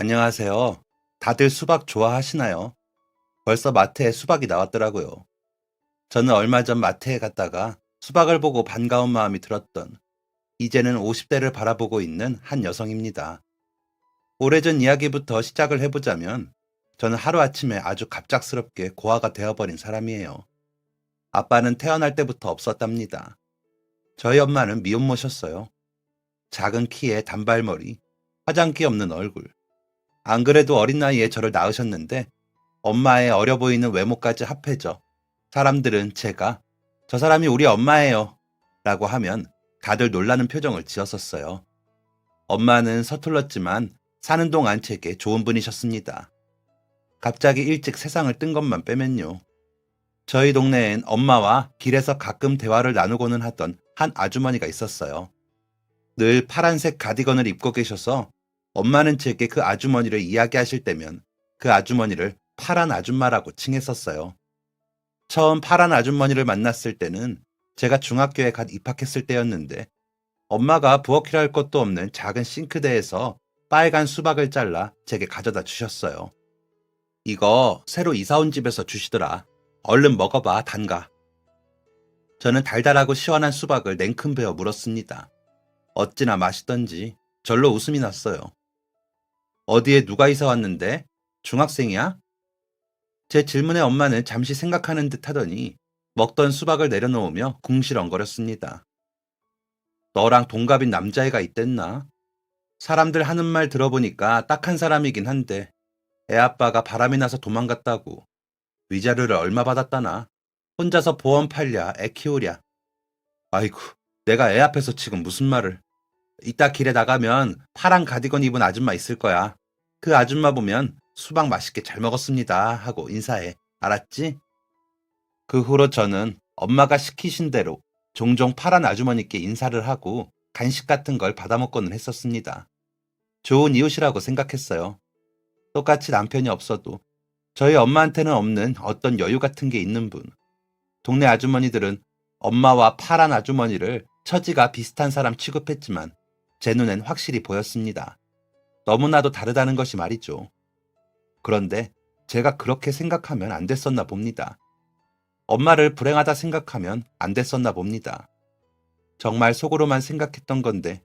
안녕하세요. 다들 수박 좋아하시나요? 벌써 마트에 수박이 나왔더라고요. 저는 얼마 전 마트에 갔다가 수박을 보고 반가운 마음이 들었던 이제는 50대를 바라보고 있는 한 여성입니다. 오래전 이야기부터 시작을 해보자면 저는 하루아침에 아주 갑작스럽게 고아가 되어버린 사람이에요. 아빠는 태어날 때부터 없었답니다. 저희 엄마는 미혼모셨어요. 작은 키에 단발머리, 화장기 없는 얼굴. 안 그래도 어린 나이에 저를 낳으셨는데 엄마의 어려 보이는 외모까지 합해져 사람들은 제가 저 사람이 우리 엄마예요 라고 하면 다들 놀라는 표정을 지었었어요. 엄마는 서툴렀지만 사는 동안 제게 좋은 분이셨습니다. 갑자기 일찍 세상을 뜬 것만 빼면요. 저희 동네엔 엄마와 길에서 가끔 대화를 나누고는 하던 한 아주머니가 있었어요. 늘 파란색 가디건을 입고 계셔서 엄마는 제게 그 아주머니를 이야기하실 때면 그 아주머니를 파란 아줌마라고 칭했었어요. 처음 파란 아주머니를 만났을 때는 제가 중학교에 갓 입학했을 때였는데 엄마가 부엌이라 할 것도 없는 작은 싱크대에서 빨간 수박을 잘라 제게 가져다 주셨어요. 이거 새로 이사 온 집에서 주시더라. 얼른 먹어봐, 단가. 저는 달달하고 시원한 수박을 냉큼 베어 물었습니다. 어찌나 맛있던지 절로 웃음이 났어요. 어디에 누가 이사 왔는데? 중학생이야? 제 질문에 엄마는 잠시 생각하는 듯 하더니 먹던 수박을 내려놓으며 궁시렁거렸습니다. 너랑 동갑인 남자애가 있댔나? 사람들 하는 말 들어보니까 딱한 사람이긴 한데 애 아빠가 바람이 나서 도망갔다고. 위자료를 얼마 받았다나? 혼자서 보험 팔랴 애 키우랴. 아이고, 내가 애 앞에서 지금 무슨 말을. 이따 길에 나가면 파란 가디건 입은 아줌마 있을 거야. 그 아줌마 보면 수박 맛있게 잘 먹었습니다 하고 인사해. 알았지? 그 후로 저는 엄마가 시키신 대로 종종 파란 아주머니께 인사를 하고 간식 같은 걸 받아먹고는 했었습니다. 좋은 이웃이라고 생각했어요. 똑같이 남편이 없어도 저희 엄마한테는 없는 어떤 여유 같은 게 있는 분. 동네 아주머니들은 엄마와 파란 아주머니를 처지가 비슷한 사람 취급했지만 제 눈엔 확실히 보였습니다. 너무나도 다르다는 것이 말이죠. 그런데 제가 그렇게 생각하면 안 됐었나 봅니다. 엄마를 불행하다 생각하면 안 됐었나 봅니다. 정말 속으로만 생각했던 건데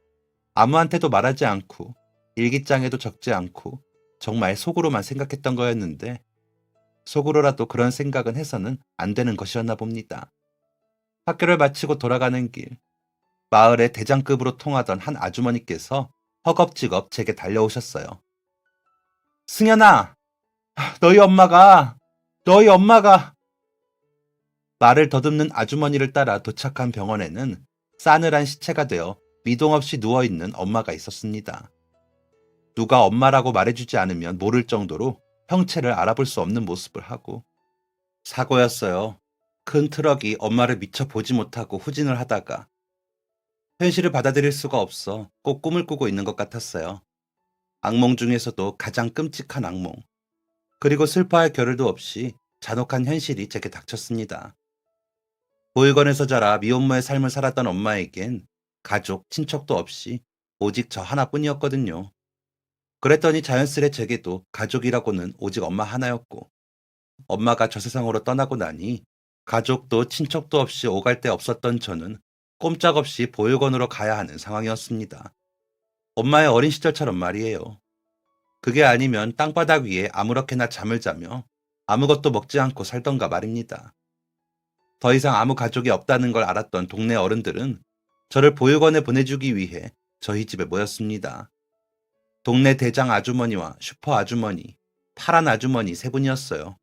아무한테도 말하지 않고 일기장에도 적지 않고 정말 속으로만 생각했던 거였는데 속으로라도 그런 생각은 해서는 안 되는 것이었나 봅니다. 학교를 마치고 돌아가는 길, 마을의 대장급으로 통하던 한 아주머니께서 허겁지겁 제게 달려오셨어요. 승현아, 너희 엄마가, 너희 엄마가 말을 더듬는 아주머니를 따라 도착한 병원에는 싸늘한 시체가 되어 미동 없이 누워있는 엄마가 있었습니다. 누가 엄마라고 말해주지 않으면 모를 정도로 형체를 알아볼 수 없는 모습을 하고 사고였어요. 큰 트럭이 엄마를 미처 보지 못하고 후진을 하다가 현실을 받아들일 수가 없어 꼭 꿈을 꾸고 있는 것 같았어요. 악몽 중에서도 가장 끔찍한 악몽. 그리고 슬퍼할 겨를도 없이 잔혹한 현실이 제게 닥쳤습니다. 보육원에서 자라 미혼모의 삶을 살았던 엄마에겐 가족, 친척도 없이 오직 저 하나뿐이었거든요. 그랬더니 자연스레 제게도 가족이라고는 오직 엄마 하나였고 엄마가 저 세상으로 떠나고 나니 가족도 친척도 없이 오갈 데 없었던 저는 꼼짝없이 보육원으로 가야 하는 상황이었습니다. 엄마의 어린 시절처럼 말이에요. 그게 아니면 땅바닥 위에 아무렇게나 잠을 자며 아무것도 먹지 않고 살던가 말입니다. 더 이상 아무 가족이 없다는 걸 알았던 동네 어른들은 저를 보육원에 보내주기 위해 저희 집에 모였습니다. 동네 대장 아주머니와 슈퍼 아주머니, 파란 아주머니 세 분이었어요.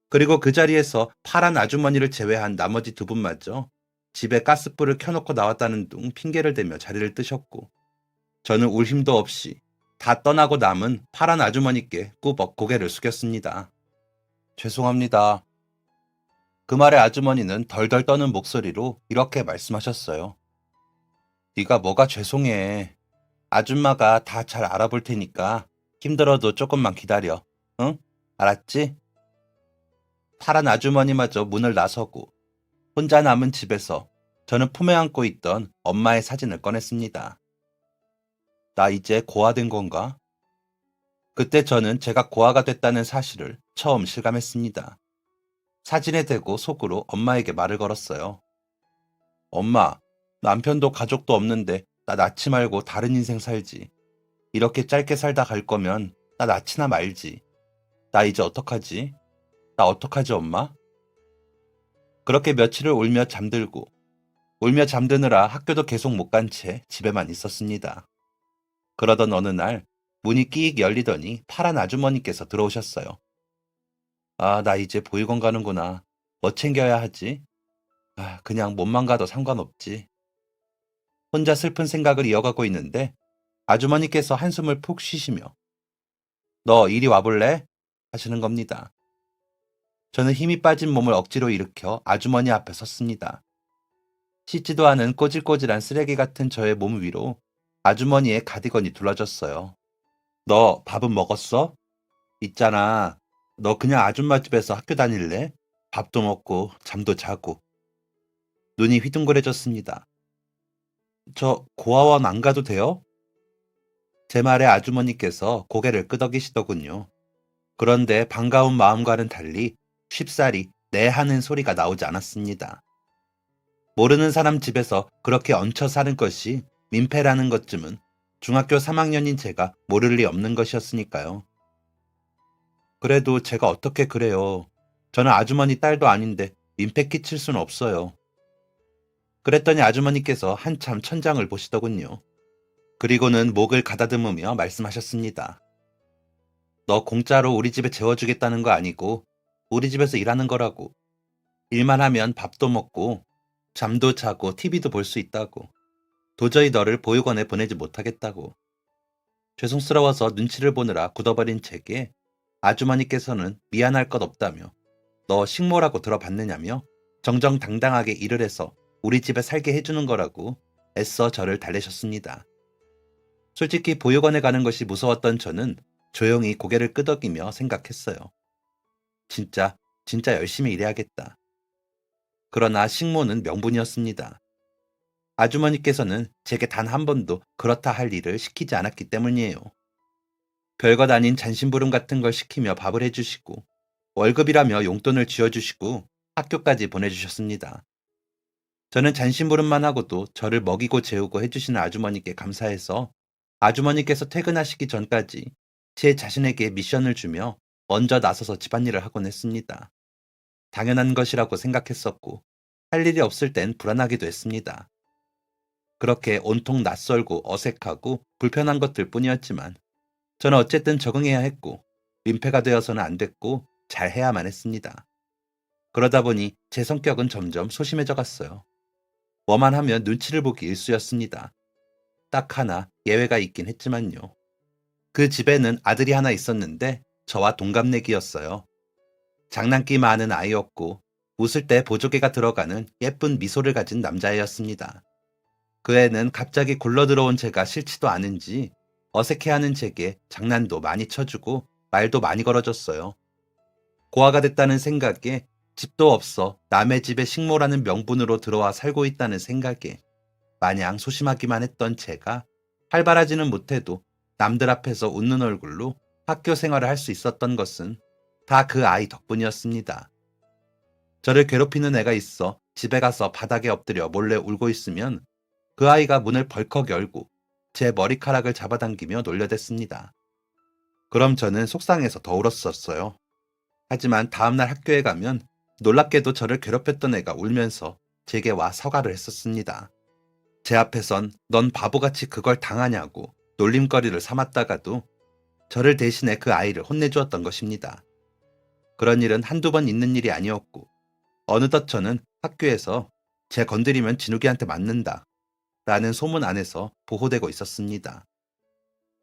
그리고 그 자리에서 파란 아주머니를 제외한 나머지 두 분마저 집에 가스불을 켜놓고 나왔다는 둥 핑계를 대며 자리를 뜨셨고 저는 울 힘도 없이 다 떠나고 남은 파란 아주머니께 꾸벅 고개를 숙였습니다. 죄송합니다. 그 말에 아주머니는 덜덜 떠는 목소리로 이렇게 말씀하셨어요. 네가 뭐가 죄송해. 아줌마가 다 잘 알아볼 테니까 힘들어도 조금만 기다려. 응? 알았지? 파란 아주머니마저 문을 나서고 혼자 남은 집에서 저는 품에 안고 있던 엄마의 사진을 꺼냈습니다. 나 이제 고아된 건가? 그때 저는 제가 고아가 됐다는 사실을 처음 실감했습니다. 사진에 대고 속으로 엄마에게 말을 걸었어요. 엄마, 남편도 가족도 없는데 나 낳지 말고 다른 인생 살지. 이렇게 짧게 살다 갈 거면 나 낳지나 말지. 나 이제 어떡하지? 나 어떡하지, 엄마? 그렇게 며칠을 울며 잠드느라 학교도 계속 못 간 채 집에만 있었습니다. 그러던 어느 날 문이 끼익 열리더니 파란 아주머니께서 들어오셨어요. 아, 나 이제 보육원 가는구나. 뭐 챙겨야 하지? 아, 그냥 몸만 가도 상관없지. 혼자 슬픈 생각을 이어가고 있는데 아주머니께서 한숨을 푹 쉬시며 너 이리 와볼래? 하시는 겁니다. 저는 힘이 빠진 몸을 억지로 일으켜 아주머니 앞에 섰습니다. 씻지도 않은 꼬질꼬질한 쓰레기 같은 저의 몸 위로 아주머니의 가디건이 둘러졌어요. 너 밥은 먹었어? 있잖아. 너 그냥 아줌마 집에서 학교 다닐래? 밥도 먹고 잠도 자고. 눈이 휘둥그레졌습니다. 저 고아원 안 가도 돼요? 제 말에 아주머니께서 고개를 끄덕이시더군요. 그런데 반가운 마음과는 달리 쉽사리 네 하는 소리가 나오지 않았습니다. 모르는 사람 집에서 그렇게 얹혀 사는 것이 민폐라는 것쯤은 중학교 3학년인 제가 모를 리 없는 것이었으니까요. 그래도 제가 어떻게 그래요. 저는 아주머니 딸도 아닌데 민폐 끼칠 수는 없어요. 그랬더니 아주머니께서 한참 천장을 보시더군요. 그리고는 목을 가다듬으며 말씀하셨습니다. 너 공짜로 우리 집에 재워주겠다는 거 아니고 우리 집에서 일하는 거라고. 일만 하면 밥도 먹고 잠도 자고 TV도 볼 수 있다고. 도저히 너를 보육원에 보내지 못하겠다고. 죄송스러워서 눈치를 보느라 굳어버린 제게 아주머니께서는 미안할 것 없다며 너 식모라고 들어봤느냐며 정정당당하게 일을 해서 우리 집에 살게 해주는 거라고 애써 저를 달래셨습니다. 솔직히 보육원에 가는 것이 무서웠던 저는 조용히 고개를 끄덕이며 생각했어요. 진짜, 진짜 열심히 일해야겠다. 그러나 식모는 명분이었습니다. 아주머니께서는 제게 단 한 번도 그렇다 할 일을 시키지 않았기 때문이에요. 별것 아닌 잔심부름 같은 걸 시키며 밥을 해주시고 월급이라며 용돈을 쥐어주시고 학교까지 보내주셨습니다. 저는 잔심부름만 하고도 저를 먹이고 재우고 해주시는 아주머니께 감사해서 아주머니께서 퇴근하시기 전까지 제 자신에게 미션을 주며 먼저 나서서 집안일을 하곤 했습니다. 당연한 것이라고 생각했었고 할 일이 없을 땐 불안하기도 했습니다. 그렇게 온통 낯설고 어색하고 불편한 것들 뿐이었지만 저는 어쨌든 적응해야 했고 민폐가 되어서는 안 됐고 잘 해야만 했습니다. 그러다 보니 제 성격은 점점 소심해져 갔어요. 뭐만 하면 눈치를 보기 일쑤였습니다. 딱 하나 예외가 있긴 했지만요. 그 집에는 아들이 하나 있었는데 저와 동갑내기였어요. 장난기 많은 아이였고 웃을 때 보조개가 들어가는 예쁜 미소를 가진 남자애였습니다. 그 애는 갑자기 굴러들어온 제가 싫지도 않은지 어색해하는 제게 장난도 많이 쳐주고 말도 많이 걸어줬어요. 고아가 됐다는 생각에 집도 없어 남의 집에 식모라는 명분으로 들어와 살고 있다는 생각에 마냥 소심하기만 했던 제가 활발하지는 못해도 남들 앞에서 웃는 얼굴로 학교 생활을 할 수 있었던 것은 다 그 아이 덕분이었습니다. 저를 괴롭히는 애가 있어 집에 가서 바닥에 엎드려 몰래 울고 있으면 그 아이가 문을 벌컥 열고 제 머리카락을 잡아당기며 놀려댔습니다. 그럼 저는 속상해서 더 울었었어요. 하지만 다음날 학교에 가면 놀랍게도 저를 괴롭혔던 애가 울면서 제게 와 사과를 했었습니다. 제 앞에선 넌 바보같이 그걸 당하냐고 놀림거리를 삼았다가도 저를 대신해 그 아이를 혼내주었던 것입니다. 그런 일은 한두 번 있는 일이 아니었고 어느덧 저는 학교에서 쟤 건드리면 진욱이한테 맞는다 라는 소문 안에서 보호되고 있었습니다.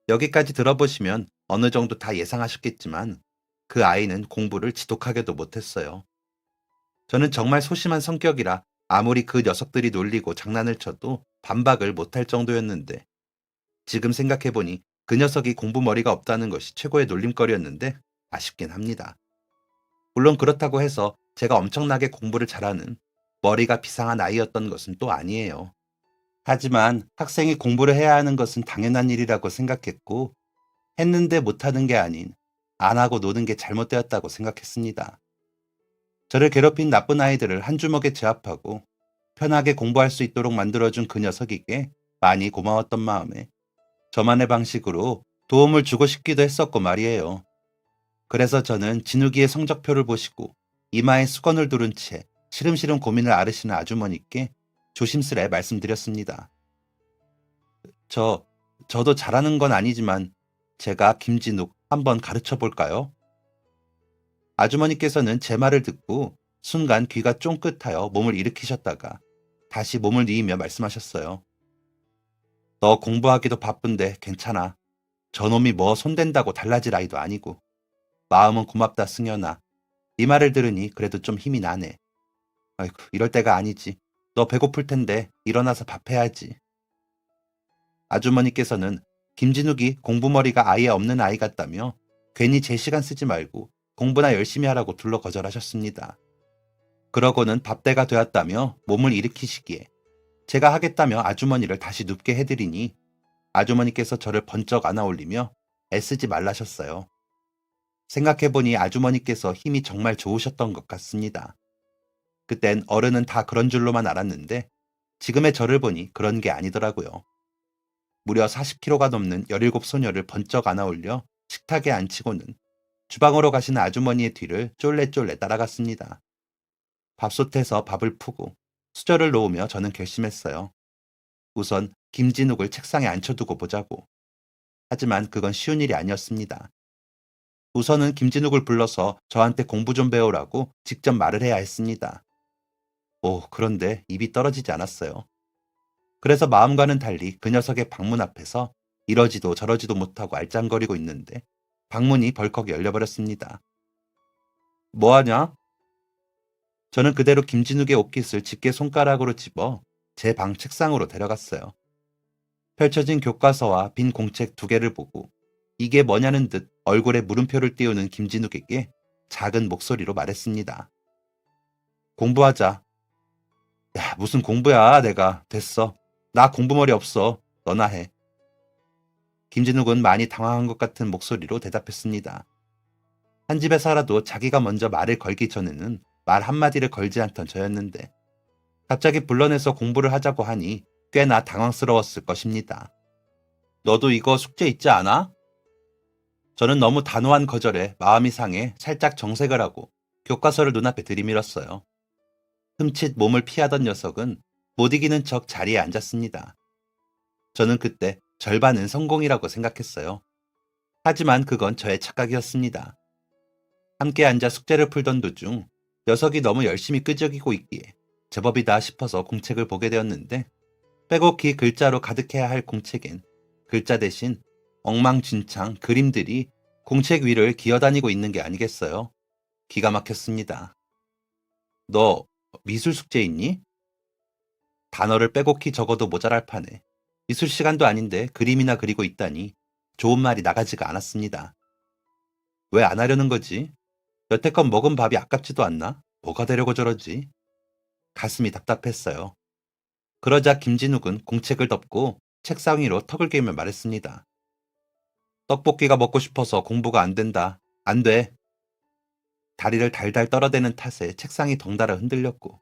여기까지 들어보시면 어느 정도 다 예상하셨겠지만 그 아이는 공부를 지독하게도 못했어요. 저는 정말 소심한 성격이라 아무리 그 녀석들이 놀리고 장난을 쳐도 반박을 못할 정도였는데 지금 생각해보니 그 녀석이 공부머리가 없다는 것이 최고의 놀림거리였는데 아쉽긴 합니다. 물론 그렇다고 해서 제가 엄청나게 공부를 잘하는 머리가 비상한 아이였던 것은 또 아니에요. 하지만 학생이 공부를 해야 하는 것은 당연한 일이라고 생각했고 했는데 못하는 게 아닌 안 하고 노는 게 잘못되었다고 생각했습니다. 저를 괴롭힌 나쁜 아이들을 한 주먹에 제압하고 편하게 공부할 수 있도록 만들어준 그 녀석에게 많이 고마웠던 마음에 저만의 방식으로 도움을 주고 싶기도 했었고 말이에요. 그래서 저는 진욱이의 성적표를 보시고 이마에 수건을 두른 채 시름시름 고민을 앓으시는 아주머니께 조심스레 말씀드렸습니다. 저, 저도 잘하는 건 아니지만 제가 김진욱 한번 가르쳐 볼까요? 아주머니께서는 제 말을 듣고 순간 귀가 쫑긋하여 몸을 일으키셨다가 다시 몸을 뉘이며 말씀하셨어요. 너 공부하기도 바쁜데 괜찮아. 저놈이 뭐 손댄다고 달라질 아이도 아니고. 마음은 고맙다 승연아. 네 말을 들으니 그래도 좀 힘이 나네. 아이고 이럴 때가 아니지. 너 배고플 텐데 일어나서 밥 해야지. 아주머니께서는 김진욱이 공부머리가 아예 없는 아이 같다며 괜히 제 시간 쓰지 말고 공부나 열심히 하라고 둘러 거절하셨습니다. 그러고는 밥때가 되었다며 몸을 일으키시기에 제가 하겠다며 아주머니를 다시 눕게 해드리니 아주머니께서 저를 번쩍 안아올리며 애쓰지 말라셨어요. 생각해보니 아주머니께서 힘이 정말 좋으셨던 것 같습니다. 그땐 어른은 다 그런 줄로만 알았는데 지금의 저를 보니 그런 게 아니더라고요. 무려 40kg가 넘는 17 소녀를 번쩍 안아올려 식탁에 앉히고는 주방으로 가시는 아주머니의 뒤를 쫄래쫄래 따라갔습니다. 밥솥에서 밥을 푸고 수저를 놓으며 저는 결심했어요. 우선 김진욱을 책상에 앉혀두고 보자고. 하지만 그건 쉬운 일이 아니었습니다. 우선은 김진욱을 불러서 저한테 공부 좀 배우라고 직접 말을 해야 했습니다. 그런데 입이 떨어지지 않았어요. 그래서 마음과는 달리 그 녀석의 방문 앞에서 이러지도 저러지도 못하고 알짱거리고 있는데 방문이 벌컥 열려버렸습니다. 뭐하냐? 저는 그대로 김진욱의 옷깃을 집게 손가락으로 집어 제 방 책상으로 데려갔어요. 펼쳐진 교과서와 빈 공책 2개를 보고 이게 뭐냐는 듯 얼굴에 물음표를 띄우는 김진욱에게 작은 목소리로 말했습니다. 공부하자. 야, 무슨 공부야, 내가. 됐어. 나 공부머리 없어. 너나 해. 김진욱은 많이 당황한 것 같은 목소리로 대답했습니다. 한 집에 살아도 자기가 먼저 말을 걸기 전에는 말 한마디를 걸지 않던 저였는데 갑자기 불러내서 공부를 하자고 하니 꽤나 당황스러웠을 것입니다. 너도 이거 숙제 있지 않아? 저는 너무 단호한 거절에 마음이 상해 살짝 정색을 하고 교과서를 눈앞에 들이밀었어요. 흠칫 몸을 피하던 녀석은 못 이기는 척 자리에 앉았습니다. 저는 그때 절반은 성공이라고 생각했어요. 하지만 그건 저의 착각이었습니다. 함께 앉아 숙제를 풀던 도중 녀석이 너무 열심히 끄적이고 있기에 제법이다 싶어서 공책을 보게 되었는데 빼곡히 글자로 가득해야 할 공책엔 글자 대신 엉망진창 그림들이 공책 위를 기어다니고 있는 게 아니겠어요? 기가 막혔습니다. 너 미술 숙제 있니? 단어를 빼곡히 적어도 모자랄 판에 미술 시간도 아닌데 그림이나 그리고 있다니 좋은 말이 나가지가 않았습니다. 왜 안 하려는 거지? 여태껏 먹은 밥이 아깝지도 않나? 뭐가 되려고 저러지? 가슴이 답답했어요. 그러자 김진욱은 공책을 덮고 책상 위로 턱을 깨며 말했습니다. 떡볶이가 먹고 싶어서 공부가 안 된다. 안 돼. 다리를 달달 떨어대는 탓에 책상이 덩달아 흔들렸고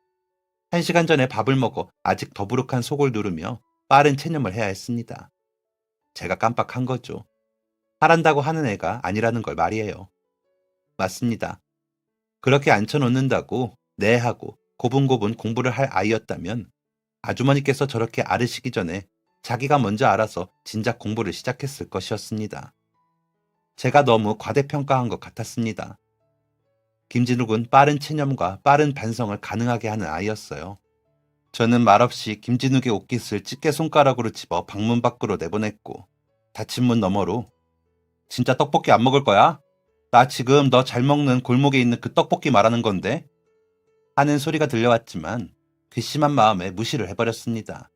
1시간 전에 밥을 먹어 아직 더부룩한 속을 누르며 빠른 체념을 해야 했습니다. 제가 깜빡한 거죠. 하란다고 하는 애가 아니라는 걸 말이에요. 맞습니다. 그렇게 앉혀놓는다고 네 하고 고분고분 공부를 할 아이였다면 아주머니께서 저렇게 앓으시기 전에 자기가 먼저 알아서 진작 공부를 시작했을 것이었습니다. 제가 너무 과대평가한 것 같았습니다. 김진욱은 빠른 체념과 빠른 반성을 가능하게 하는 아이였어요. 저는 말없이 김진욱의 옷깃을 집게 손가락으로 집어 방문 밖으로 내보냈고 닫힌 문 너머로 진짜 떡볶이 안 먹을 거야? 나 지금 너 잘 먹는 골목에 있는 그 떡볶이 말하는 건데? 하는 소리가 들려왔지만 괘씸한 마음에 무시를 해버렸습니다.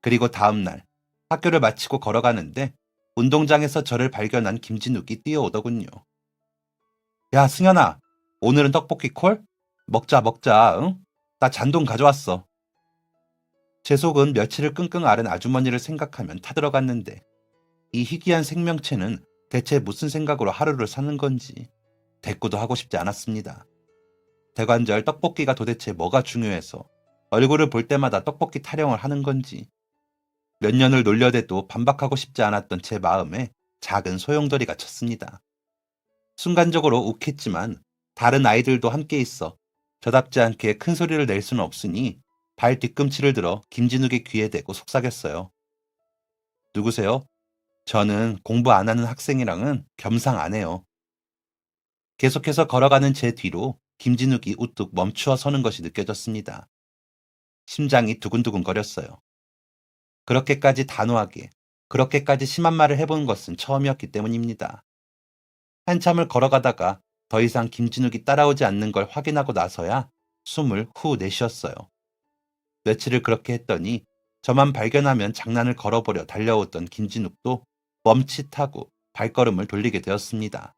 그리고 다음날 학교를 마치고 걸어가는데 운동장에서 저를 발견한 김진욱이 뛰어오더군요. 야 승현아, 오늘은 떡볶이 콜? 먹자 먹자, 응? 나 잔돈 가져왔어. 제 속은 며칠을 끙끙 앓은 아주머니를 생각하면 타들어갔는데 이 희귀한 생명체는 대체 무슨 생각으로 하루를 사는 건지 대꾸도 하고 싶지 않았습니다. 대관절 떡볶이가 도대체 뭐가 중요해서 얼굴을 볼 때마다 떡볶이 타령을 하는 건지 몇 년을 놀려대도 반박하고 싶지 않았던 제 마음에 작은 소용돌이가 쳤습니다. 순간적으로 욱했지만 다른 아이들도 함께 있어 저답지 않게 큰 소리를 낼 수는 없으니 발 뒤꿈치를 들어 김진욱의 귀에 대고 속삭였어요. 누구세요? 저는 공부 안 하는 학생이랑은 겸상 안 해요. 계속해서 걸어가는 제 뒤로 김진욱이 우뚝 멈추어 서는 것이 느껴졌습니다. 심장이 두근두근 거렸어요. 그렇게까지 단호하게, 그렇게까지 심한 말을 해본 것은 처음이었기 때문입니다. 한참을 걸어가다가 더 이상 김진욱이 따라오지 않는 걸 확인하고 나서야 숨을 후 내쉬었어요. 며칠을 그렇게 했더니 저만 발견하면 장난을 걸어보려 달려오던 김진욱도 멈칫하고 발걸음을 돌리게 되었습니다.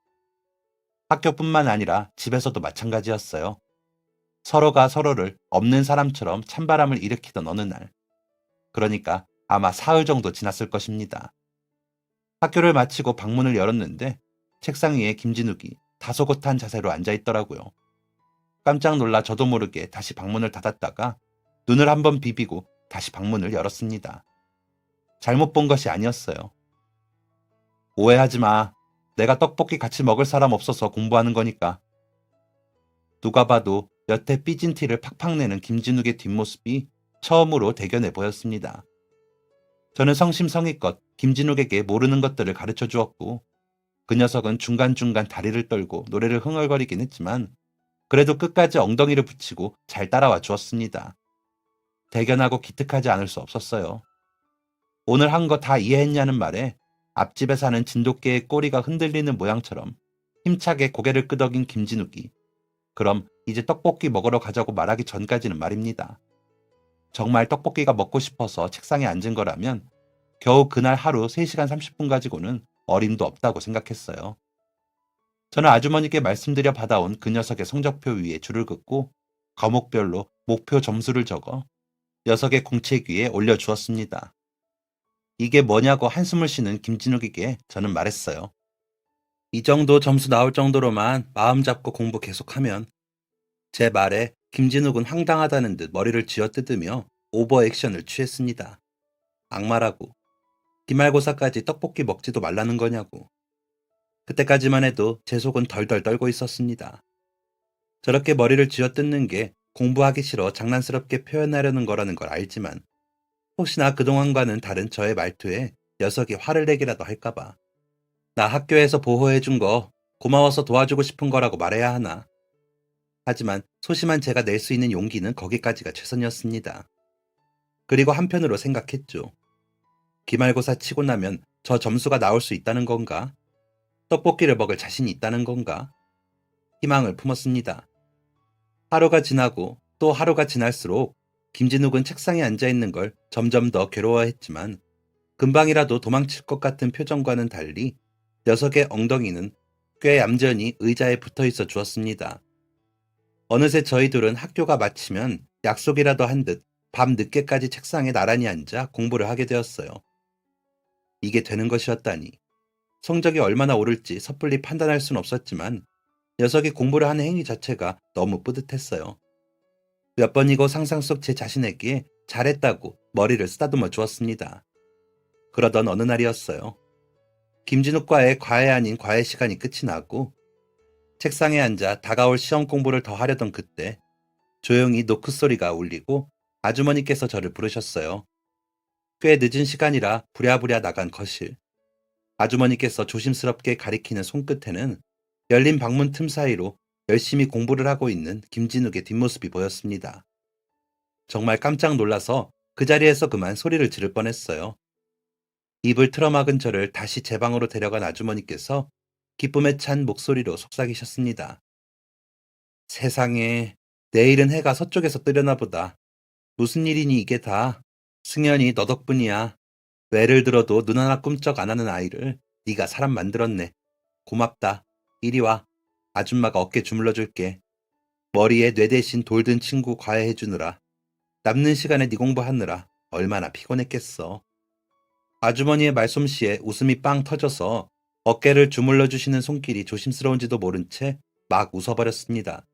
학교뿐만 아니라 집에서도 마찬가지였어요. 서로가 서로를 없는 사람처럼 찬바람을 일으키던 어느 날, 그러니까 아마 사흘 정도 지났을 것입니다. 학교를 마치고 방문을 열었는데 책상 위에 김진욱이 다소곳한 자세로 앉아있더라고요. 깜짝 놀라 저도 모르게 다시 방문을 닫았다가 눈을 한번 비비고 다시 방문을 열었습니다. 잘못 본 것이 아니었어요. 오해하지 마. 내가 떡볶이 같이 먹을 사람 없어서 공부하는 거니까. 누가 봐도 여태 삐진 티를 팍팍 내는 김진욱의 뒷모습이 처음으로 대견해 보였습니다. 저는 성심성의껏 김진욱에게 모르는 것들을 가르쳐 주었고 그 녀석은 중간중간 다리를 떨고 노래를 흥얼거리긴 했지만 그래도 끝까지 엉덩이를 붙이고 잘 따라와 주었습니다. 대견하고 기특하지 않을 수 없었어요. 오늘 한 거 다 이해했냐는 말에 앞집에 사는 진돗개의 꼬리가 흔들리는 모양처럼 힘차게 고개를 끄덕인 김진욱이 그럼 이제 떡볶이 먹으러 가자고 말하기 전까지는 말입니다. 정말 떡볶이가 먹고 싶어서 책상에 앉은 거라면 겨우 그날 하루 3시간 30분 가지고는 어림도 없다고 생각했어요. 저는 아주머니께 말씀드려 받아온 그 녀석의 성적표 위에 줄을 긋고 과목별로 목표 점수를 적어 녀석의 공책 위에 올려주었습니다. 이게 뭐냐고 한숨을 쉬는 김진욱에게 저는 말했어요. 이 정도 점수 나올 정도로만 마음 잡고 공부 계속하면. 제 말에 김진욱은 황당하다는 듯 머리를 쥐어뜯으며 오버액션을 취했습니다. 악마라고. 기말고사까지 떡볶이 먹지도 말라는 거냐고. 그때까지만 해도 제 속은 덜덜 떨고 있었습니다. 저렇게 머리를 쥐어뜯는 게 공부하기 싫어 장난스럽게 표현하려는 거라는 걸 알지만 혹시나 그동안과는 다른 저의 말투에 녀석이 화를 내기라도 할까봐 나 학교에서 보호해준 거 고마워서 도와주고 싶은 거라고 말해야 하나. 하지만 소심한 제가 낼 수 있는 용기는 거기까지가 최선이었습니다. 그리고 한편으로 생각했죠. 기말고사 치고 나면 저 점수가 나올 수 있다는 건가? 떡볶이를 먹을 자신이 있다는 건가? 희망을 품었습니다. 하루가 지나고 또 하루가 지날수록 김진욱은 책상에 앉아있는 걸 점점 더 괴로워했지만 금방이라도 도망칠 것 같은 표정과는 달리 녀석의 엉덩이는 꽤 얌전히 의자에 붙어있어 주었습니다. 어느새 저희들은 학교가 마치면 약속이라도 한 듯 밤 늦게까지 책상에 나란히 앉아 공부를 하게 되었어요. 이게 되는 것이었다니. 성적이 얼마나 오를지 섣불리 판단할 순 없었지만 녀석이 공부를 하는 행위 자체가 너무 뿌듯했어요. 몇 번이고 상상 속 제 자신에게 잘했다고 머리를 쓰다듬어 주었습니다. 그러던 어느 날이었어요. 김진욱과의 과외 아닌 과외 시간이 끝이 나고 책상에 앉아 다가올 시험 공부를 더 하려던 그때 조용히 노크 소리가 울리고 아주머니께서 저를 부르셨어요. 꽤 늦은 시간이라 부랴부랴 나간 거실. 아주머니께서 조심스럽게 가리키는 손끝에는 열린 방문 틈 사이로 열심히 공부를 하고 있는 김진욱의 뒷모습이 보였습니다. 정말 깜짝 놀라서 그 자리에서 그만 소리를 지를 뻔했어요. 입을 틀어막은 저를 다시 제 방으로 데려간 아주머니께서 기쁨에 찬 목소리로 속삭이셨습니다. 세상에, 내일은 해가 서쪽에서 뜨려나 보다. 무슨 일이니 이게 다. 승현이 너 덕분이야. 외를 들어도 눈 하나 꿈쩍 안 하는 아이를 네가 사람 만들었네. 고맙다. 이리 와. 아줌마가 어깨 주물러 줄게. 머리에 뇌 대신 돌든 친구 과외해주느라. 남는 시간에 네 공부하느라 얼마나 피곤했겠어. 아주머니의 말솜씨에 웃음이 빵 터져서 어깨를 주물러 주시는 손길이 조심스러운지도 모른 채 막 웃어버렸습니다.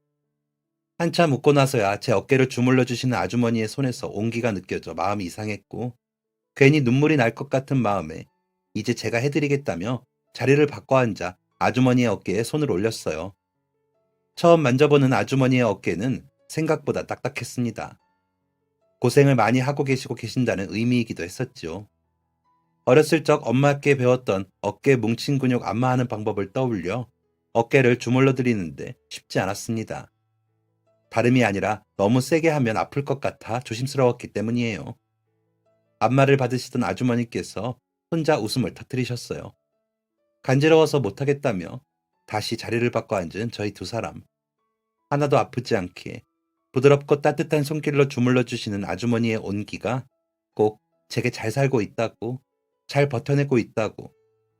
한참 웃고 나서야 제 어깨를 주물러 주시는 아주머니의 손에서 온기가 느껴져 마음이 이상했고 괜히 눈물이 날 것 같은 마음에 이제 제가 해드리겠다며 자리를 바꿔 앉아 아주머니의 어깨에 손을 올렸어요. 처음 만져보는 아주머니의 어깨는 생각보다 딱딱했습니다. 고생을 많이 하고 계신다는 의미이기도 했었죠. 어렸을 적 엄마께 배웠던 어깨 뭉친 근육 안마하는 방법을 떠올려 어깨를 주물러 드리는데 쉽지 않았습니다. 다름이 아니라 너무 세게 하면 아플 것 같아 조심스러웠기 때문이에요. 안마를 받으시던 아주머니께서 혼자 웃음을 터뜨리셨어요. 간지러워서 못하겠다며 다시 자리를 바꿔 앉은 저희 두 사람. 하나도 아프지 않게 부드럽고 따뜻한 손길로 주물러 주시는 아주머니의 온기가 꼭 제게 잘 살고 있다고, 잘 버텨내고 있다고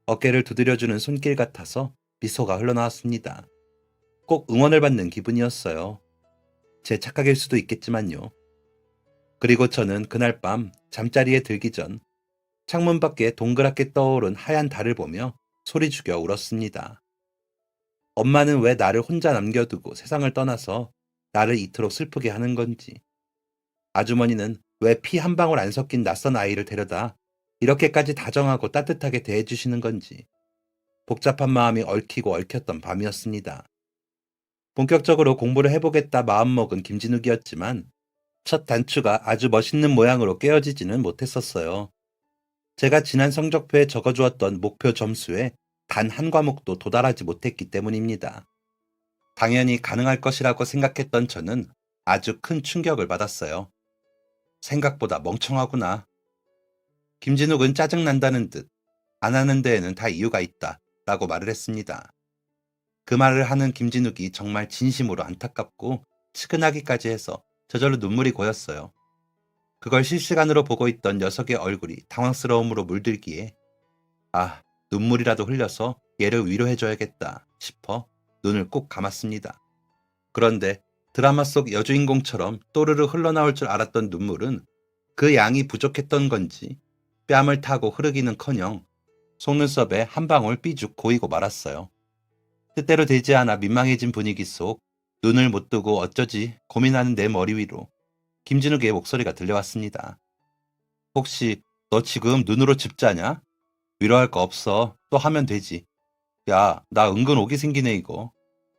어깨를 두드려주는 손길 같아서 미소가 흘러나왔습니다. 꼭 응원을 받는 기분이었어요. 제 착각일 수도 있겠지만요. 그리고 저는 그날 밤 잠자리에 들기 전 창문 밖에 동그랗게 떠오른 하얀 달을 보며 소리 죽여 울었습니다. 엄마는 왜 나를 혼자 남겨두고 세상을 떠나서 나를 이토록 슬프게 하는 건지, 아주머니는 왜 피 한 방울 안 섞인 낯선 아이를 데려다 이렇게까지 다정하고 따뜻하게 대해주시는 건지 복잡한 마음이 얽히고 얽혔던 밤이었습니다. 본격적으로 공부를 해보겠다 마음먹은 김진욱이었지만 첫 단추가 아주 멋있는 모양으로 깨어지지는 못했었어요. 제가 지난 성적표에 적어주었던 목표 점수에 단 한 과목도 도달하지 못했기 때문입니다. 당연히 가능할 것이라고 생각했던 저는 아주 큰 충격을 받았어요. 생각보다 멍청하구나. 김진욱은 짜증난다는 듯 안 하는 데에는 다 이유가 있다 라고 말을 했습니다. 그 말을 하는 김진욱이 정말 진심으로 안타깝고 측은하기까지 해서 저절로 눈물이 고였어요. 그걸 실시간으로 보고 있던 녀석의 얼굴이 당황스러움으로 물들기에 아, 눈물이라도 흘려서 얘를 위로해줘야겠다 싶어 눈을 꼭 감았습니다. 그런데 드라마 속 여주인공처럼 또르르 흘러나올 줄 알았던 눈물은 그 양이 부족했던 건지 뺨을 타고 흐르기는커녕 속눈썹에 한 방울 삐죽 고이고 말았어요. 뜻대로 되지 않아 민망해진 분위기 속 눈을 못 뜨고 어쩌지 고민하는 내 머리 위로 김진욱의 목소리가 들려왔습니다. 혹시 너 지금 눈으로 집 자냐? 위로할 거 없어. 또 하면 되지. 야, 나 은근 오기 생기네 이거.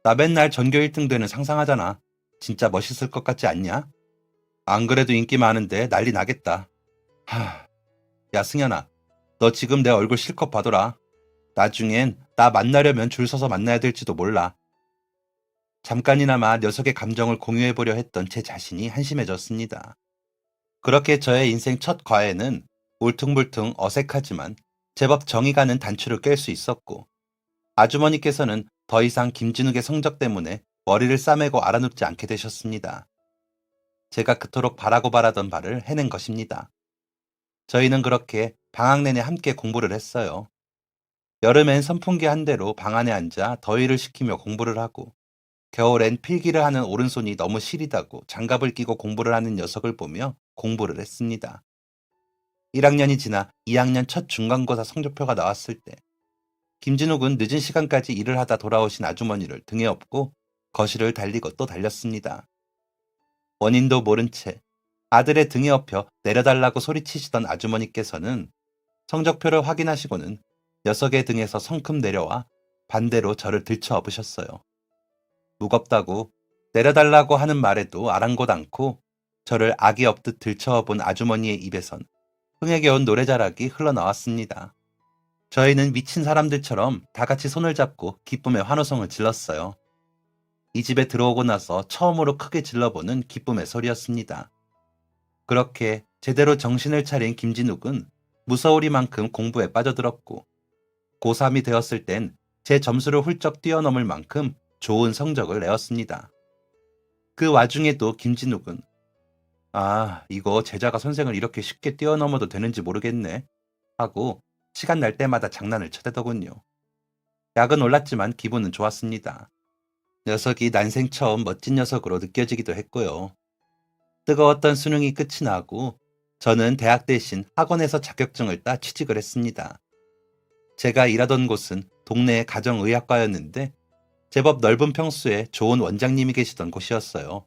나 맨날 전교 1등 되는 상상하잖아. 진짜 멋있을 것 같지 않냐? 안 그래도 인기 많은데 난리 나겠다. 하, 야 승현아, 너 지금 내 얼굴 실컷 봐둬라. 나중엔 나 만나려면 줄 서서 만나야 될지도 몰라. 잠깐이나마 녀석의 감정을 공유해보려 했던 제 자신이 한심해졌습니다. 그렇게 저의 인생 첫 과외는 울퉁불퉁 어색하지만 제법 정이 가는 단추를 깰 수 있었고 아주머니께서는 더 이상 김진욱의 성적 때문에 머리를 싸매고 알아눕지 않게 되셨습니다. 제가 그토록 바라고 바라던 바를 해낸 것입니다. 저희는 그렇게 방학 내내 함께 공부를 했어요. 여름엔 선풍기 한 대로 방 안에 앉아 더위를 식히며 공부를 하고 겨울엔 필기를 하는 오른손이 너무 시리다고 장갑을 끼고 공부를 하는 녀석을 보며 공부를 했습니다. 1학년이 지나 2학년 첫 중간고사 성적표가 나왔을 때 김진욱은 늦은 시간까지 일을 하다 돌아오신 아주머니를 등에 업고 거실을 달리고 또 달렸습니다. 원인도 모른 채 아들의 등에 업혀 내려달라고 소리치시던 아주머니께서는 성적표를 확인하시고는 녀석의 등에서 성큼 내려와 반대로 저를 들쳐 업으셨어요. 무겁다고 내려달라고 하는 말에도 아랑곳 않고 저를 악이 업듯 들쳐업은 아주머니의 입에선 흥에 겨운 노래자락이 흘러나왔습니다. 저희는 미친 사람들처럼 다 같이 손을 잡고 기쁨의 환호성을 질렀어요. 이 집에 들어오고 나서 처음으로 크게 질러보는 기쁨의 소리였습니다. 그렇게 제대로 정신을 차린 김진욱은 무서우리만큼 공부에 빠져들었고 고3이 되었을 땐 제 점수를 훌쩍 뛰어넘을 만큼 좋은 성적을 내었습니다. 그 와중에도 김진욱은 아, 이거 제자가 선생을 이렇게 쉽게 뛰어넘어도 되는지 모르겠네 하고 시간 날 때마다 장난을 쳐대더군요. 약은 올랐지만 기분은 좋았습니다. 녀석이 난생 처음 멋진 녀석으로 느껴지기도 했고요. 뜨거웠던 수능이 끝이 나고 저는 대학 대신 학원에서 자격증을 따 취직을 했습니다. 제가 일하던 곳은 동네의 가정의학과였는데 제법 넓은 평수에 좋은 원장님이 계시던 곳이었어요.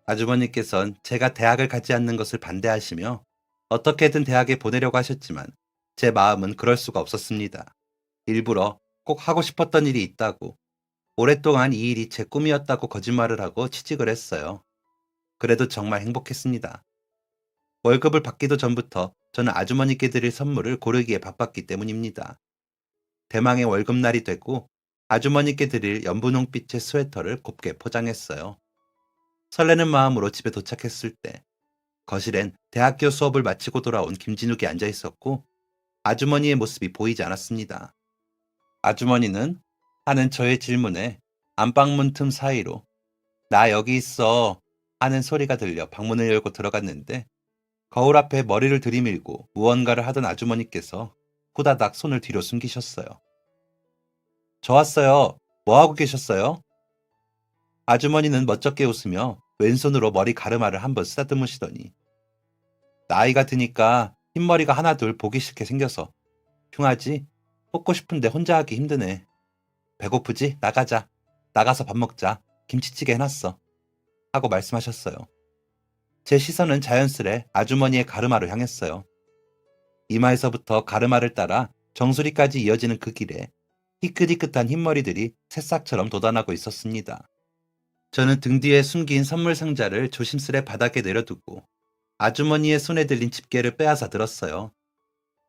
아주머니께선 제가 대학을 가지 않는 것을 반대하시며 어떻게든 대학에 보내려고 하셨지만 제 마음은 그럴 수가 없었습니다. 일부러 꼭 하고 싶었던 일이 있다고, 오랫동안 이 일이 제 꿈이었다고 거짓말을 하고 취직을 했어요. 그래도 정말 행복했습니다. 월급을 받기도 전부터 저는 아주머니께 드릴 선물을 고르기에 바빴기 때문입니다. 대망의 월급날이 되고 아주머니께 드릴 연분홍빛의 스웨터를 곱게 포장했어요. 설레는 마음으로 집에 도착했을 때 거실엔 대학교 수업을 마치고 돌아온 김진욱이 앉아 있었고 아주머니의 모습이 보이지 않았습니다. 아주머니는 하는 저의 질문에 안방문 틈 사이로 나 여기 있어 하는 소리가 들려 방문을 열고 들어갔는데 거울 앞에 머리를 들이밀고 무언가를 하던 아주머니께서 후다닥 손을 뒤로 숨기셨어요. 저 왔어요. 뭐 하고 계셨어요? 아주머니는 멋쩍게 웃으며 왼손으로 머리 가르마를 한번 쓰다듬으시더니 나이가 드니까 흰머리가 하나둘 보기 싫게 생겨서 흉하지? 뽑고 싶은데 혼자 하기 힘드네. 배고프지? 나가자. 나가서 밥 먹자. 김치찌개 해놨어. 하고 말씀하셨어요. 제 시선은 자연스레 아주머니의 가르마로 향했어요. 이마에서부터 가르마를 따라 정수리까지 이어지는 그 길에 희끗희끗한 흰머리들이 새싹처럼 돋아나고 있었습니다. 저는 등 뒤에 숨긴 선물 상자를 조심스레 바닥에 내려두고 아주머니의 손에 들린 집게를 빼앗아 들었어요.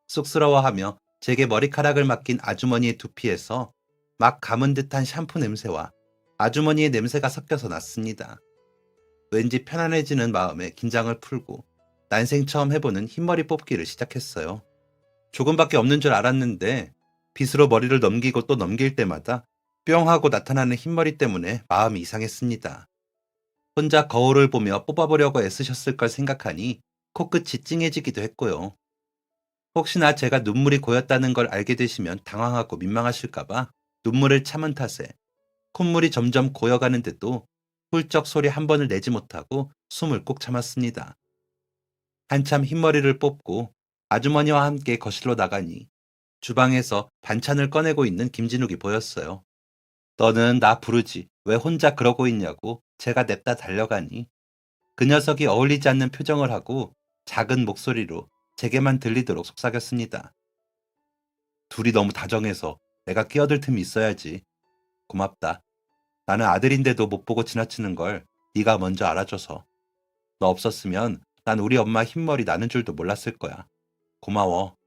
쑥스러워하며 제게 머리카락을 맡긴 아주머니의 두피에서 막 감은 듯한 샴푸 냄새와 아주머니의 냄새가 섞여서 났습니다. 왠지 편안해지는 마음에 긴장을 풀고 난생 처음 해보는 흰머리 뽑기를 시작했어요. 조금밖에 없는 줄 알았는데 빗으로 머리를 넘기고 또 넘길 때마다 뿅 하고 나타나는 흰머리 때문에 마음이 이상했습니다. 혼자 거울을 보며 뽑아보려고 애쓰셨을 걸 생각하니 코끝이 찡해지기도 했고요. 혹시나 제가 눈물이 고였다는 걸 알게 되시면 당황하고 민망하실까봐 눈물을 참은 탓에 콧물이 점점 고여가는데도 훌쩍 소리 한 번을 내지 못하고 숨을 꾹 참았습니다. 한참 흰머리를 뽑고 아주머니와 함께 거실로 나가니 주방에서 반찬을 꺼내고 있는 김진욱이 보였어요. 너는 나 부르지 왜 혼자 그러고 있냐고 제가 냅다 달려가니 그 녀석이 어울리지 않는 표정을 하고 작은 목소리로 제게만 들리도록 속삭였습니다. 둘이 너무 다정해서 내가 끼어들 틈이 있어야지. 고맙다. 나는 아들인데도 못 보고 지나치는 걸 네가 먼저 알아줘서. 너 없었으면 난 우리 엄마 흰머리 나는 줄도 몰랐을 거야. 고마워.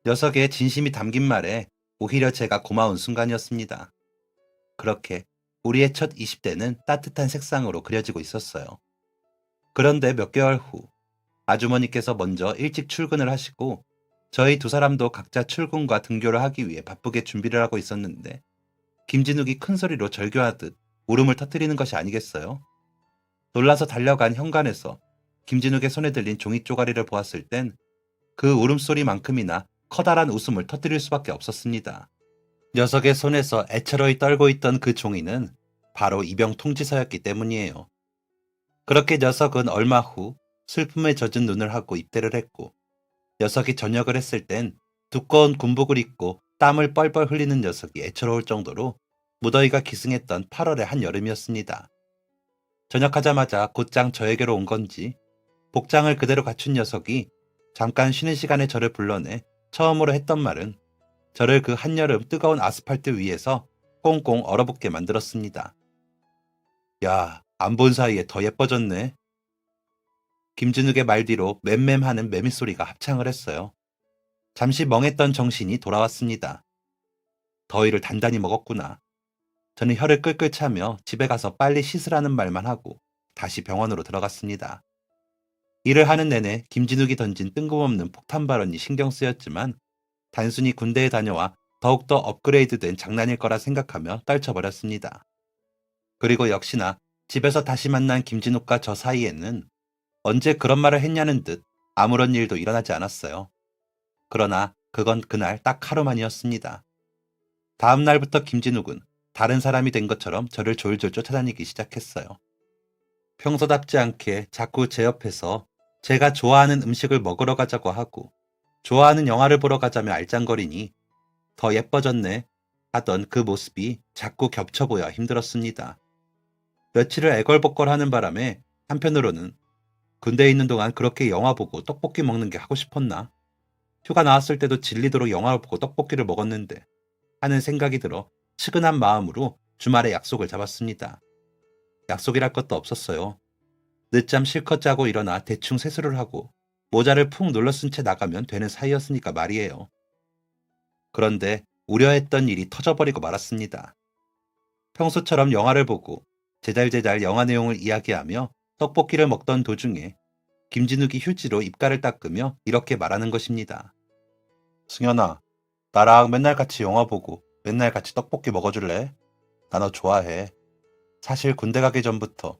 녀석의 진심이 담긴 말에 오히려 제가 고마운 순간이었습니다. 그렇게 우리의 첫 20대는 따뜻한 색상으로 그려지고 있었어요. 그런데 몇 개월 후 아주머니께서 먼저 일찍 출근을 하시고 저희 두 사람도 각자 출근과 등교를 하기 위해 바쁘게 준비를 하고 있었는데 김진욱이 큰 소리로 절규하듯 울음을 터뜨리는 것이 아니겠어요? 놀라서 달려간 현관에서 김진욱의 손에 들린 종이 쪼가리를 보았을 땐 그 울음소리만큼이나 커다란 웃음을 터뜨릴 수밖에 없었습니다. 녀석의 손에서 애처로이 떨고 있던 그 종이는 바로 입영 통지서였기 때문이에요. 그렇게 녀석은 얼마 후 슬픔에 젖은 눈을 하고 입대를 했고 녀석이 전역을 했을 땐 두꺼운 군복을 입고 땀을 뻘뻘 흘리는 녀석이 애처로울 정도로 무더위가 기승했던 8월의 한여름이었습니다. 전역하자마자 곧장 저에게로 온 건지 복장을 그대로 갖춘 녀석이 잠깐 쉬는 시간에 저를 불러내 처음으로 했던 말은 저를 그 한여름 뜨거운 아스팔트 위에서 꽁꽁 얼어붙게 만들었습니다. 야, 안 본 사이에 더 예뻐졌네. 김진욱의 말 뒤로 맴맴하는 매미소리가 합창을 했어요. 잠시 멍했던 정신이 돌아왔습니다. 더위를 단단히 먹었구나. 저는 혀를 끌끌 차며 집에 가서 빨리 씻으라는 말만 하고 다시 병원으로 들어갔습니다. 일을 하는 내내 김진욱이 던진 뜬금없는 폭탄 발언이 신경 쓰였지만 단순히 군대에 다녀와 더욱더 업그레이드된 장난일 거라 생각하며 떨쳐버렸습니다. 그리고 역시나 집에서 다시 만난 김진욱과 저 사이에는 언제 그런 말을 했냐는 듯 아무런 일도 일어나지 않았어요. 그러나 그건 그날 딱 하루만이었습니다. 다음 날부터 김진욱은 다른 사람이 된 것처럼 저를 졸졸 쫓아다니기 시작했어요. 평소답지 않게 자꾸 제 옆에서 제가 좋아하는 음식을 먹으러 가자고 하고 좋아하는 영화를 보러 가자며 알짱거리니 더 예뻐졌네 하던 그 모습이 자꾸 겹쳐 보여 힘들었습니다. 며칠을 애걸복걸하는 바람에 한편으로는 군대에 있는 동안 그렇게 영화 보고 떡볶이 먹는 게 하고 싶었나? 휴가 나왔을 때도 질리도록 영화를 보고 떡볶이를 먹었는데 하는 생각이 들어 측은한 마음으로 주말에 약속을 잡았습니다. 약속이랄 것도 없었어요. 늦잠 실컷 자고 일어나 대충 세수를 하고 모자를 푹 눌러 쓴 채 나가면 되는 사이였으니까 말이에요. 그런데 우려했던 일이 터져버리고 말았습니다. 평소처럼 영화를 보고 제잘제잘 영화 내용을 이야기하며 떡볶이를 먹던 도중에 김진욱이 휴지로 입가를 닦으며 이렇게 말하는 것입니다. 승현아, 나랑 맨날 같이 영화 보고 맨날 같이 떡볶이 먹어줄래? 나 너 좋아해. 사실 군대 가기 전부터,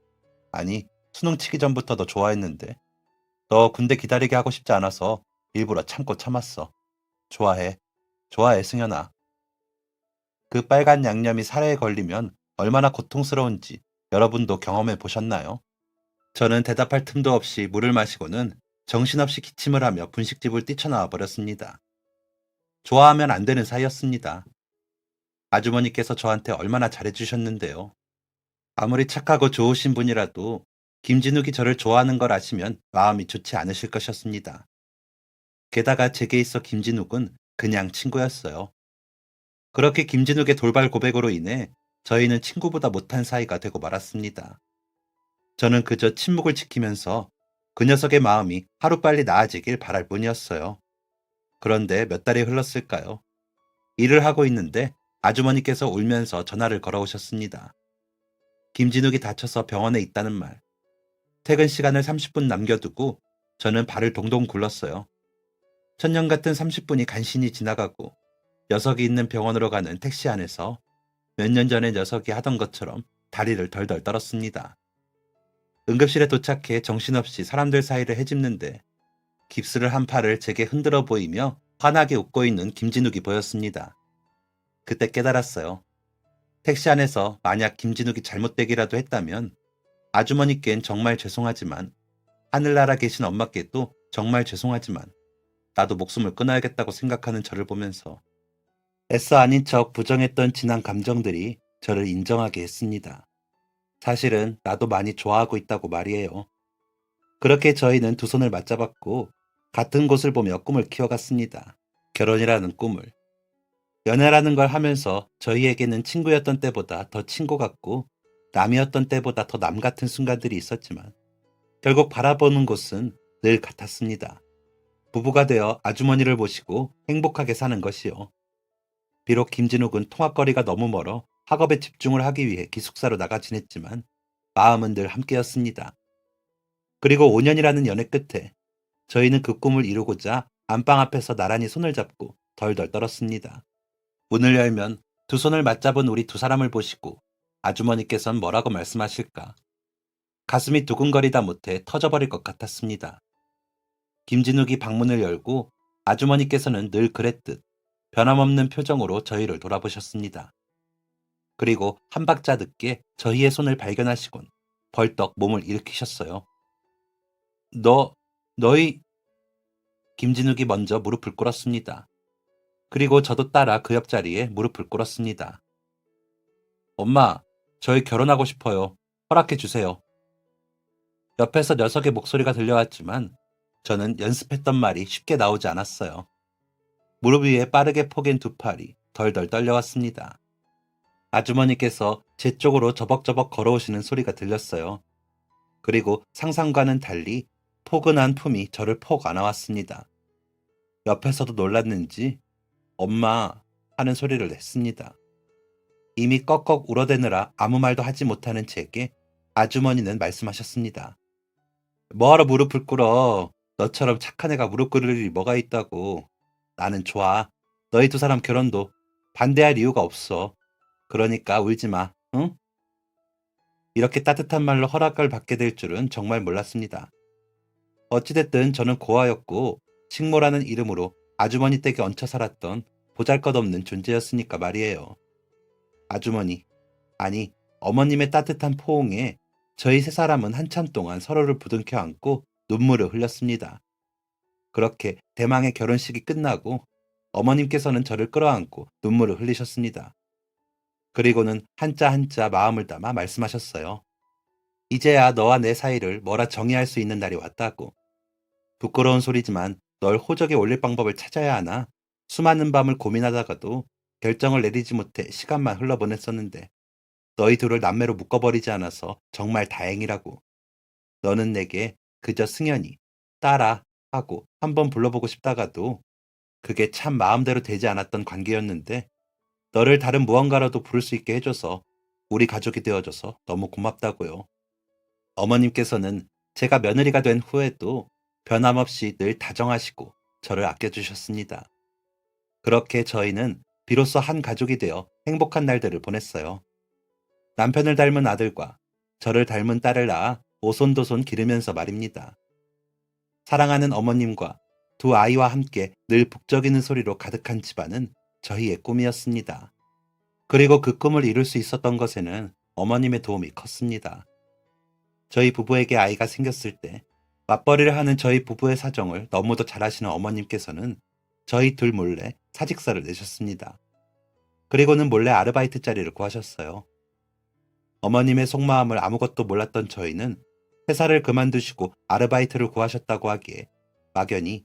아니, 수능 치기 전부터 너 좋아했는데, 너 군대 기다리게 하고 싶지 않아서 일부러 참고 참았어. 좋아해. 좋아해, 승현아. 그 빨간 양념이 살에 걸리면 얼마나 고통스러운지 여러분도 경험해 보셨나요? 저는 대답할 틈도 없이 물을 마시고는 정신없이 기침을 하며 분식집을 뛰쳐나와 버렸습니다. 좋아하면 안 되는 사이였습니다. 아주머니께서 저한테 얼마나 잘해주셨는데요. 아무리 착하고 좋으신 분이라도 김진욱이 저를 좋아하는 걸 아시면 마음이 좋지 않으실 것이었습니다. 게다가 제게 있어 김진욱은 그냥 친구였어요. 그렇게 김진욱의 돌발 고백으로 인해 저희는 친구보다 못한 사이가 되고 말았습니다. 저는 그저 침묵을 지키면서 그 녀석의 마음이 하루빨리 나아지길 바랄 뿐이었어요. 그런데 몇 달이 흘렀을까요? 일을 하고 있는데 아주머니께서 울면서 전화를 걸어오셨습니다. 김진욱이 다쳐서 병원에 있다는 말. 퇴근 시간을 30분 남겨두고 저는 발을 동동 굴렀어요. 천년 같은 30분이 간신히 지나가고 녀석이 있는 병원으로 가는 택시 안에서 몇 년 전에 녀석이 하던 것처럼 다리를 덜덜 떨었습니다. 응급실에 도착해 정신없이 사람들 사이를 헤집는데 깁스를 한 팔을 제게 흔들어 보이며 환하게 웃고 있는 김진욱이 보였습니다. 그때 깨달았어요. 택시 안에서 만약 김진욱이 잘못되기라도 했다면 아주머니께는 정말 죄송하지만 하늘나라 계신 엄마께도 정말 죄송하지만 나도 목숨을 끊어야겠다고 생각하는 저를 보면서 애써 아닌 척 부정했던 지난 감정들이 저를 인정하게 했습니다. 사실은 나도 많이 좋아하고 있다고 말이에요. 그렇게 저희는 두 손을 맞잡았고 같은 곳을 보며 꿈을 키워갔습니다. 결혼이라는 꿈을. 연애라는 걸 하면서 저희에게는 친구였던 때보다 더 친구 같고 남이었던 때보다 더 남 같은 순간들이 있었지만 결국 바라보는 곳은 늘 같았습니다. 부부가 되어 아주머니를 모시고 행복하게 사는 것이요. 비록 김진욱은 통학거리가 너무 멀어 학업에 집중을 하기 위해 기숙사로 나가 지냈지만 마음은 늘 함께였습니다. 그리고 5년이라는 연애 끝에 저희는 그 꿈을 이루고자 안방 앞에서 나란히 손을 잡고 덜덜 떨었습니다. 문을 열면 두 손을 맞잡은 우리 두 사람을 보시고 아주머니께선 뭐라고 말씀하실까? 가슴이 두근거리다 못해 터져버릴 것 같았습니다. 김진욱이 방문을 열고 아주머니께서는 늘 그랬듯 변함없는 표정으로 저희를 돌아보셨습니다. 그리고 한 박자 늦게 저희의 손을 발견하시곤 벌떡 몸을 일으키셨어요. 너희... 김진욱이 먼저 무릎을 꿇었습니다. 그리고 저도 따라 그 옆자리에 무릎을 꿇었습니다. 엄마, 저희 결혼하고 싶어요. 허락해 주세요. 옆에서 녀석의 목소리가 들려왔지만 저는 연습했던 말이 쉽게 나오지 않았어요. 무릎 위에 빠르게 포갠 두 팔이 덜덜 떨려왔습니다. 아주머니께서 제 쪽으로 저벅저벅 걸어오시는 소리가 들렸어요. 그리고 상상과는 달리 포근한 품이 저를 폭 안아왔습니다. 옆에서도 놀랐는지 엄마 하는 소리를 냈습니다. 이미 꺽꺽 울어대느라 아무 말도 하지 못하는 제게 아주머니는 말씀하셨습니다. 뭐하러 무릎을 꿇어. 너처럼 착한 애가 무릎 꿇을 일이 뭐가 있다고. 나는 좋아. 너희 두 사람 결혼도 반대할 이유가 없어. 그러니까 울지 마, 응? 이렇게 따뜻한 말로 허락을 받게 될 줄은 정말 몰랐습니다. 어찌됐든 저는 고아였고 식모라는 이름으로 아주머니 댁에 얹혀 살았던 보잘것없는 존재였으니까 말이에요. 아주머니, 아니 어머님의 따뜻한 포옹에 저희 세 사람은 한참 동안 서로를 부둥켜 안고 눈물을 흘렸습니다. 그렇게 대망의 결혼식이 끝나고 어머님께서는 저를 끌어안고 눈물을 흘리셨습니다. 그리고는 한자 한자 마음을 담아 말씀하셨어요. 이제야 너와 내 사이를 뭐라 정의할 수 있는 날이 왔다고. 부끄러운 소리지만 널 호적에 올릴 방법을 찾아야 하나 수많은 밤을 고민하다가도 결정을 내리지 못해 시간만 흘러보냈었는데 너희 둘을 남매로 묶어버리지 않아서 정말 다행이라고. 너는 내게 그저 승연이 딸아 하고 한번 불러보고 싶다가도 그게 참 마음대로 되지 않았던 관계였는데 너를 다른 무언가로도 부를 수 있게 해줘서 우리 가족이 되어줘서 너무 고맙다고요. 어머님께서는 제가 며느리가 된 후에도 변함없이 늘 다정하시고 저를 아껴주셨습니다. 그렇게 저희는 비로소 한 가족이 되어 행복한 날들을 보냈어요. 남편을 닮은 아들과 저를 닮은 딸을 낳아 오손도손 기르면서 말입니다. 사랑하는 어머님과 두 아이와 함께 늘 북적이는 소리로 가득한 집안은 저희의 꿈이었습니다. 그리고 그 꿈을 이룰 수 있었던 것에는 어머님의 도움이 컸습니다. 저희 부부에게 아이가 생겼을 때 맞벌이를 하는 저희 부부의 사정을 너무도 잘 아시는 어머님께서는 저희 둘 몰래 사직서를 내셨습니다. 그리고는 몰래 아르바이트 자리를 구하셨어요. 어머님의 속마음을 아무것도 몰랐던 저희는 회사를 그만두시고 아르바이트를 구하셨다고 하기에 막연히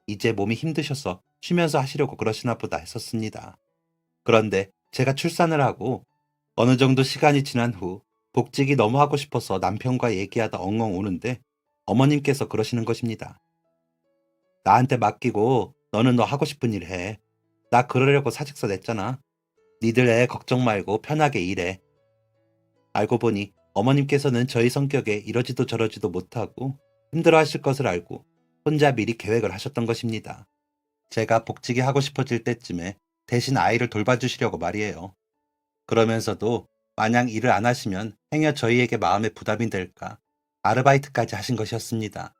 이제 몸이 힘드셔서 쉬면서 하시려고 그러시나 보다 했었습니다. 그런데 제가 출산을 하고 어느 정도 시간이 지난 후 복직이 너무 하고 싶어서 남편과 얘기하다 엉엉 우는데 어머님께서 그러시는 것입니다. 나한테 맡기고 너는 너 하고 싶은 일 해. 나 그러려고 사직서 냈잖아. 니들 애 걱정 말고 편하게 일해. 알고 보니 어머님께서는 저희 성격에 이러지도 저러지도 못하고 힘들어 하실 것을 알고 혼자 미리 계획을 하셨던 것입니다. 제가 복직이 하고 싶어질 때쯤에 대신 아이를 돌봐주시려고 말이에요. 그러면서도 마냥 일을 안 하시면 행여 저희에게 마음의 부담이 될까 아르바이트까지 하신 것이었습니다.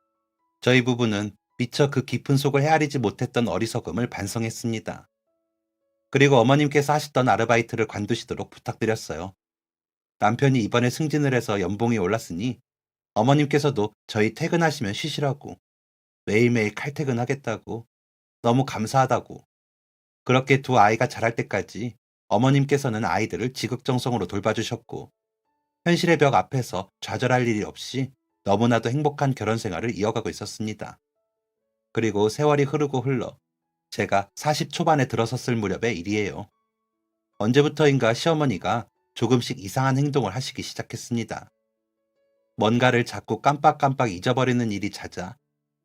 저희 부부는 미처 그 깊은 속을 헤아리지 못했던 어리석음을 반성했습니다. 그리고 어머님께서 하시던 아르바이트를 관두시도록 부탁드렸어요. 남편이 이번에 승진을 해서 연봉이 올랐으니 어머님께서도 저희 퇴근하시면 쉬시라고 매일매일 칼퇴근하겠다고 너무 감사하다고 그렇게 두 아이가 자랄 때까지 어머님께서는 아이들을 지극정성으로 돌봐주셨고 현실의 벽 앞에서 좌절할 일이 없이 너무나도 행복한 결혼 생활을 이어가고 있었습니다. 그리고 세월이 흐르고 흘러 제가 40 초반에 들어섰을 무렵의 일이에요. 언제부터인가 시어머니가 조금씩 이상한 행동을 하시기 시작했습니다. 뭔가를 자꾸 깜빡깜빡 잊어버리는 일이 잦아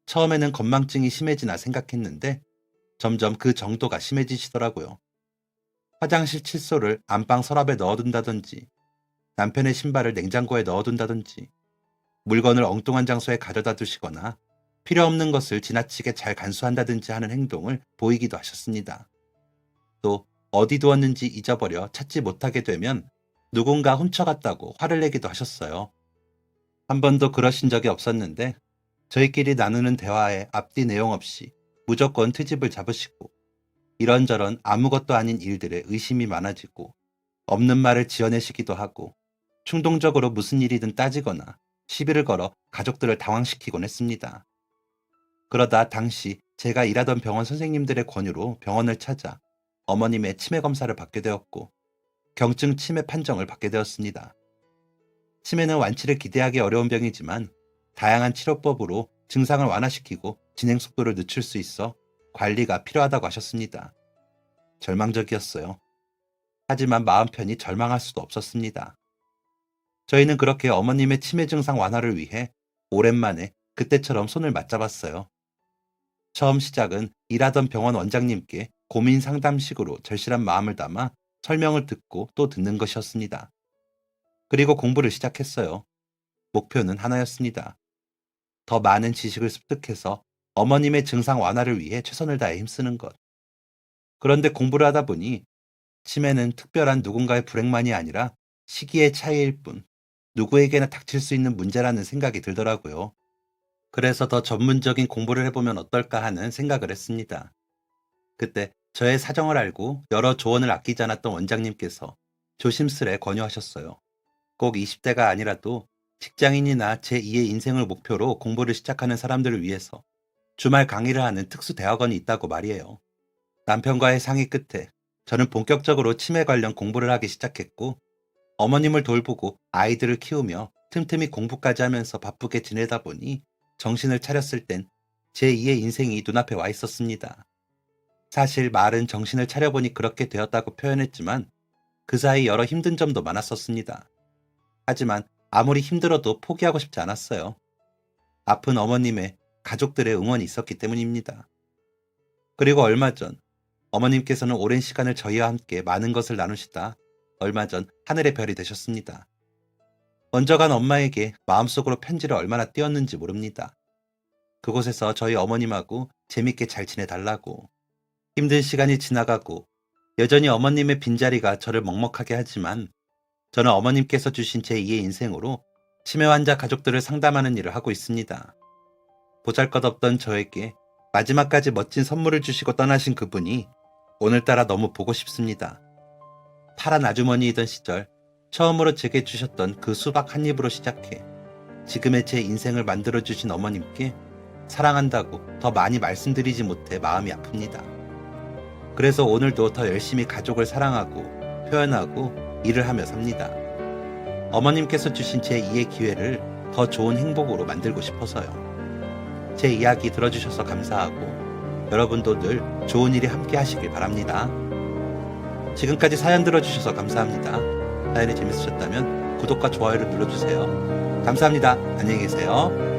처음에는 건망증이 심해지나 생각했는데 점점 그 정도가 심해지시더라고요. 화장실 칫솔을 안방 서랍에 넣어둔다든지 남편의 신발을 냉장고에 넣어둔다든지 물건을 엉뚱한 장소에 가져다 두시거나 필요 없는 것을 지나치게 잘 간수한다든지 하는 행동을 보이기도 하셨습니다. 또 어디 두었는지 잊어버려 찾지 못하게 되면 누군가 훔쳐갔다고 화를 내기도 하셨어요. 한 번도 그러신 적이 없었는데 저희끼리 나누는 대화에 앞뒤 내용 없이 무조건 트집을 잡으시고 이런저런 아무것도 아닌 일들에 의심이 많아지고 없는 말을 지어내시기도 하고 충동적으로 무슨 일이든 따지거나 시비를 걸어 가족들을 당황시키곤 했습니다. 그러다 당시 제가 일하던 병원 선생님들의 권유로 병원을 찾아 어머님의 치매 검사를 받게 되었고 경증 치매 판정을 받게 되었습니다. 치매는 완치를 기대하기 어려운 병이지만 다양한 치료법으로 증상을 완화시키고 진행 속도를 늦출 수 있어 관리가 필요하다고 하셨습니다. 절망적이었어요. 하지만 마음 편히 절망할 수도 없었습니다. 저희는 그렇게 어머님의 치매 증상 완화를 위해 오랜만에 그때처럼 손을 맞잡았어요. 처음 시작은 일하던 병원 원장님께 고민 상담식으로 절실한 마음을 담아 설명을 듣고 또 듣는 것이었습니다. 그리고 공부를 시작했어요. 목표는 하나였습니다. 더 많은 지식을 습득해서 어머님의 증상 완화를 위해 최선을 다해 힘쓰는 것. 그런데 공부를 하다 보니 치매는 특별한 누군가의 불행만이 아니라 시기의 차이일 뿐 누구에게나 닥칠 수 있는 문제라는 생각이 들더라고요. 그래서 더 전문적인 공부를 해보면 어떨까 하는 생각을 했습니다. 그때 저의 사정을 알고 여러 조언을 아끼지 않았던 원장님께서 조심스레 권유하셨어요. 꼭 20대가 아니라도 직장인이나 제2의 인생을 목표로 공부를 시작하는 사람들을 위해서 주말 강의를 하는 특수 대학원이 있다고 말이에요. 남편과의 상의 끝에 저는 본격적으로 치매 관련 공부를 하기 시작했고, 어머님을 돌보고 아이들을 키우며 틈틈이 공부까지 하면서 바쁘게 지내다 보니 정신을 차렸을 땐 제2의 인생이 눈앞에 와 있었습니다. 사실 말은 정신을 차려보니 그렇게 되었다고 표현했지만 그 사이 여러 힘든 점도 많았었습니다. 하지만 아무리 힘들어도 포기하고 싶지 않았어요. 아픈 어머님의 가족들의 응원이 있었기 때문입니다. 그리고 얼마 전 어머님께서는 오랜 시간을 저희와 함께 많은 것을 나누시다 얼마 전 하늘의 별이 되셨습니다. 먼저 간 엄마에게 마음속으로 편지를 얼마나 띄웠는지 모릅니다. 그곳에서 저희 어머님하고 재밌게 잘 지내달라고, 힘든 시간이 지나가고 여전히 어머님의 빈자리가 저를 먹먹하게 하지만 저는 어머님께서 주신 제2의 인생으로 치매 환자 가족들을 상담하는 일을 하고 있습니다. 보잘것없던 저에게 마지막까지 멋진 선물을 주시고 떠나신 그분이 오늘따라 너무 보고 싶습니다. 파란 아주머니이던 시절 처음으로 제게 주셨던 그 수박 한 입으로 시작해 지금의 제 인생을 만들어주신 어머님께 사랑한다고 더 많이 말씀드리지 못해 마음이 아픕니다. 그래서 오늘도 더 열심히 가족을 사랑하고 표현하고 일을 하며 삽니다. 어머님께서 주신 제2의 기회를 더 좋은 행복으로 만들고 싶어서요. 제 이야기 들어주셔서 감사하고 여러분도 늘 좋은 일이 함께 하시길 바랍니다. 지금까지 사연 들어주셔서 감사합니다. 사연이 재밌으셨다면 구독과 좋아요를 눌러주세요. 감사합니다. 안녕히 계세요.